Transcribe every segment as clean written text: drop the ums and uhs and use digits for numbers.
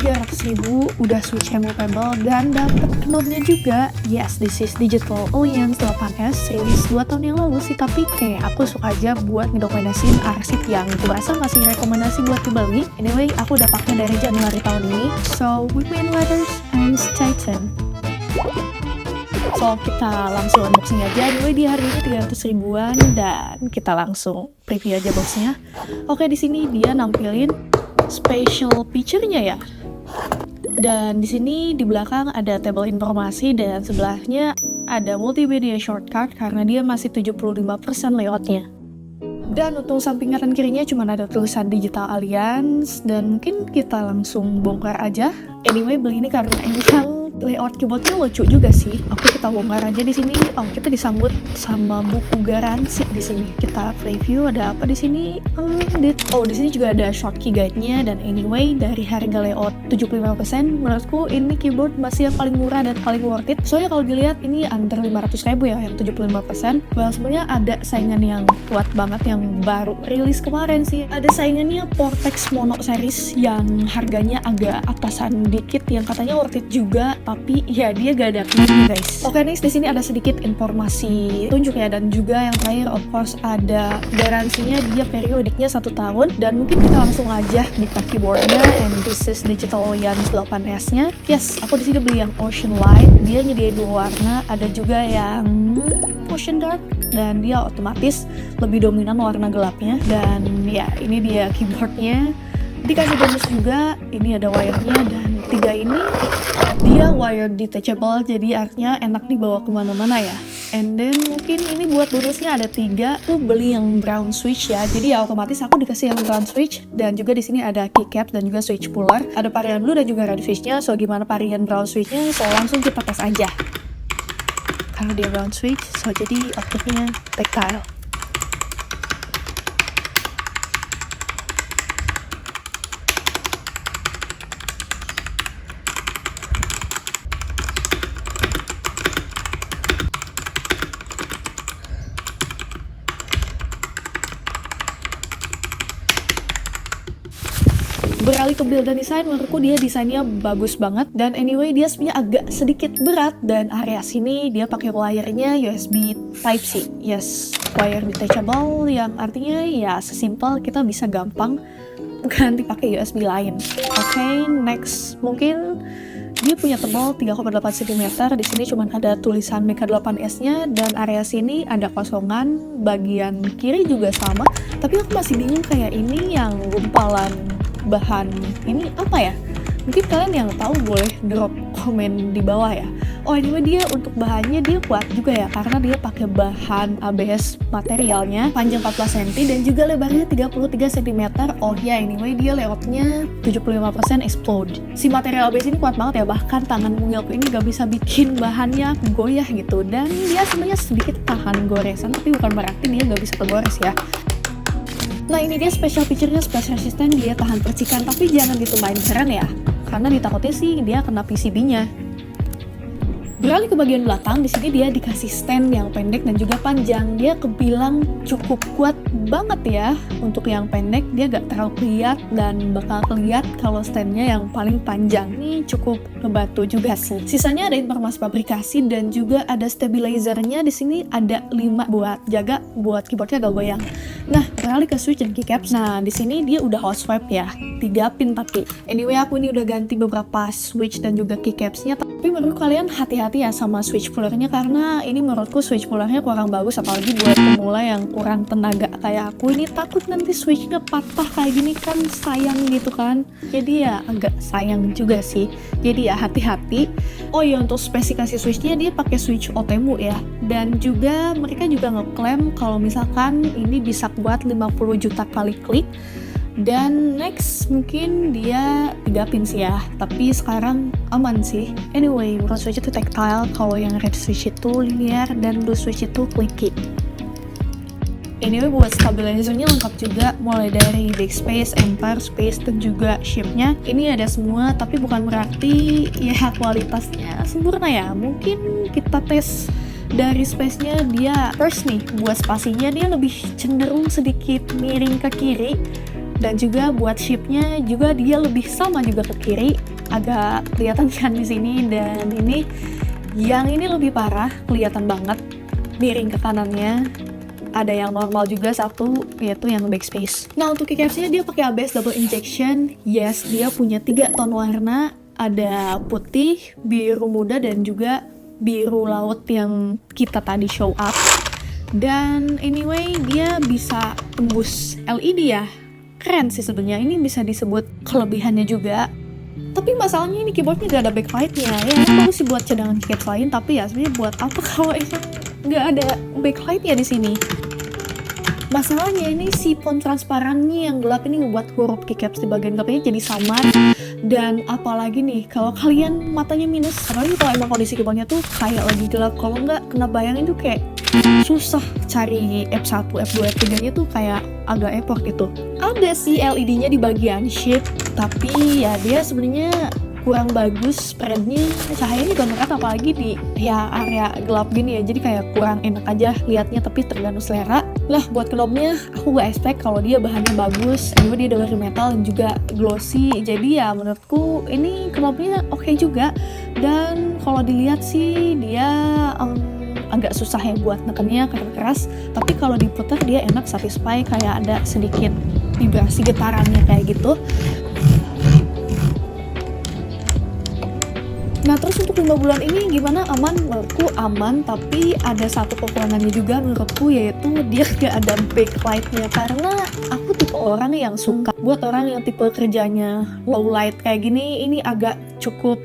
300.000, udah switch removable, dan dapat knobnya juga. Yes, this is Digital Alliance 8S, rilis 2 tahun yang lalu sih, tapi kayak aku suka aja buat ngedokumentasiin arsip yang berasa ngasih rekomendasi buat dibeli. Anyway, aku udah pakai dari Januari tahun ini, so with me in letters and stay tuned. So, kita langsung unboxing aja. Anyway, di hari ini 300 ribuan dan kita langsung preview aja boxnya. Oke, di sini dia nampilin special feature-nya ya. Dan di sini di belakang ada tabel informasi dan sebelahnya ada multimedia shortcut karena dia masih 75% layoutnya. Dan untuk samping kanan kirinya cuma ada tulisan Digital Alliance dan mungkin kita langsung bongkar aja. Anyway, beli ini karena emang layout keyboardnya lucu juga sih. Oke, kita bongkar aja di sini. Oh, kita disambut sama buku garansi di sini. Kita preview ada apa di sini? Di sini juga ada shortcut guide-nya dan anyway dari harga layout 75%, menurutku ini keyboard masih yang paling murah dan paling worth it. Soalnya kalau dilihat ini under 500.000 ya yang 75%. Well, sebenarnya ada saingan yang kuat banget yang baru rilis kemarin sih. Ada saingannya Portex Mono series yang harganya agak atasan dikit yang katanya worth it juga. Tapi ya dia gak ada PC guys. Oke, next di sini ada sedikit informasi tunjuk ya, dan juga yang terakhir of course ada garansinya, dia periodiknya 1 tahun. Dan mungkin kita langsung aja buka keyboardnya, and this is Digital Alliance 8S-nya. Yes, aku di sini beli yang Ocean Light. Dia nyediain 2 warna, ada juga yang Ocean Dark dan dia otomatis lebih dominan warna gelapnya. Dan ya ini dia keyboardnya. Dikasih bonus juga, ini ada wire-nya, dan 3 ini dia wire detachable, jadi artinya enak dibawa kemana-mana ya. And then mungkin ini buat bonusnya ada 3, tuh beli yang brown switch ya, jadi ya otomatis aku dikasih yang brown switch. Dan juga di sini ada keycaps dan juga switch puller, ada varian blue dan juga red switch-nya. So gimana varian brown switch-nya, so langsung kita tes aja. Kalau dia brown switch, so jadi outputnya tactile. Beralih ke build dan desain, menurutku dia desainnya bagus banget. Dan anyway, dia sebenarnya agak sedikit berat, dan area sini dia pakai wire-nya USB Type-C. Yes, wire detachable yang artinya ya sesimpel kita bisa gampang ganti pakai USB lain. Oke, next mungkin dia punya tebal 3,8 cm. Di sini cuma ada tulisan Mega 8S-nya, dan area sini ada kosongan, bagian kiri juga sama. Tapi aku masih bingung kayak ini yang gumpalan bahan ini apa ya? Mungkin kalian yang tahu boleh drop komen di bawah ya. Oh, anyway dia untuk bahannya dia kuat juga ya, karena dia pakai bahan ABS materialnya, panjang 14 cm dan juga lebarnya 33 cm. Oh ya, anyway dia layoutnya 75% explode. Si material ABS ini kuat banget ya, bahkan tangan mungilku ini gak bisa bikin bahannya goyah gitu. Dan dia sebenarnya sedikit tahan goresan, tapi bukan berarti dia gak bisa kegores ya. Nah, ini dia special feature-nya, splash resistant, dia tahan percikan, tapi jangan ditumbahin keren ya, karena ditakutin sih dia kena PCB-nya. Beralih ke bagian belakang, di sini dia dikasih stand yang pendek dan juga panjang. Dia kebilang cukup kuat banget ya. Untuk yang pendek dia gak terlalu keliat, dan bakal keliat kalau standnya yang paling panjang. Ini cukup ngebantu juga sih. Sisanya ada informasi pabrikasi dan juga ada stabilizernya. Di sini ada 5 buat jaga buat keyboardnya gak goyang. Nah, beralih ke switch dan keycaps. Nah, di sini dia udah hot swap ya, 3 pin tapi. Anyway, aku ini udah ganti beberapa switch dan juga keycapsnya. Tapi menurut kalian hati-hati ya sama switch pullernya, karena ini menurutku switch pullernya kurang bagus, apalagi buat pemula yang kurang tenaga kayak aku. Ini takut nanti switchnya patah kayak gini kan, sayang gitu kan. Jadi ya agak sayang juga sih. Jadi ya hati-hati. Oh iya, untuk spesifikasi switchnya dia pakai switch Otemu ya. Dan juga mereka juga ngeklaim kalau misalkan ini bisa buat 50 juta kali klik. Dan next mungkin dia 3 pin sih ya, tapi sekarang aman sih. Anyway, brown switch itu tactile, kalau yang red switch itu linear, dan blue switch itu clicky. Anyway, buat stabilizernya lengkap juga, mulai dari backspace, empire space, dan juga shape-nya. Ini ada semua, tapi bukan berarti ya kualitasnya sempurna ya. Mungkin kita tes dari space-nya. Dia first nih, buat spasinya dia lebih cenderung sedikit miring ke kiri. Dan juga buat shape-nya juga dia lebih sama juga ke kiri, agak kelihatan kan di sini. Dan ini yang ini lebih parah, kelihatan banget miring ke kanannya. Ada yang normal juga satu, yaitu yang backspace. Nah, untuk keycapsnya dia pakai ABS double injection. Yes, dia punya 3 ton warna, ada putih, biru muda, dan juga biru laut yang kita tadi show up. Dan anyway, dia bisa tembus LED ya. Keren sih sebenarnya, ini bisa disebut kelebihannya juga. Tapi masalahnya ini keyboardnya gak ada backlightnya. Ya, bagus sih buat cadangan keycaps lain, tapi ya sebenarnya buat apa kalau emang nggak ada backlightnya di sini. Masalahnya ini si font transparannya yang gelap ini ngebuat huruf keycaps di bagian kepalanya jadi samar. Dan apalagi nih, kalau kalian matanya minus, apalagi kalau emang kondisi keyboardnya tuh kayak lagi gelap, kalau nggak kena bayangin tuh kayak susah cari F1, F2, F3 nya tuh kayak agak effort gitu. Ada sih LED-nya di bagian shape, tapi ya dia sebenarnya kurang bagus spreadnya, cahayanya juga mekat apalagi di ya area gelap gini ya, jadi kayak kurang enak aja liatnya, tapi tergantung selera lah. Buat knobnya aku gak expect kalau dia bahannya bagus, juga dia dari metal dan juga glossy, jadi ya menurutku ini knobnya oke juga. Dan kalau dilihat sih dia agak susah ya buat nekennya karena keras, tapi kalau diputar dia enak, satisfy, kayak ada sedikit vibrasi getarannya kayak gitu. Nah, terus untuk 5 bulan ini gimana? Aman? Menurutku aman, tapi ada satu kekurangannya juga menurutku, yaitu dia gak ada backlightnya. Karena aku tipe orang yang suka, buat orang yang tipe kerjanya low light kayak gini, ini agak cukup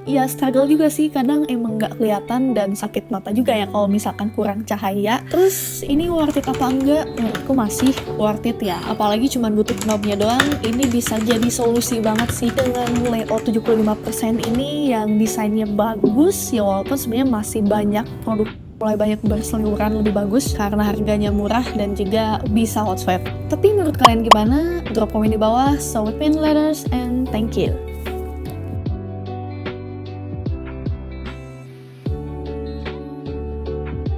ya struggle juga sih, kadang emang nggak kelihatan dan sakit mata juga ya kalau misalkan kurang cahaya. Terus ini worth it apa enggak? Menurutku masih worth it ya, apalagi cuma butuh knobnya doang. Ini bisa jadi solusi banget sih dengan layout 75% ini yang desainnya bagus ya, walaupun sebenarnya masih banyak produk mulai banyak berseliweran lebih bagus karena harganya murah dan juga bisa hot swap. Tapi menurut kalian gimana? Drop komen di bawah. So with me in letters and thank you.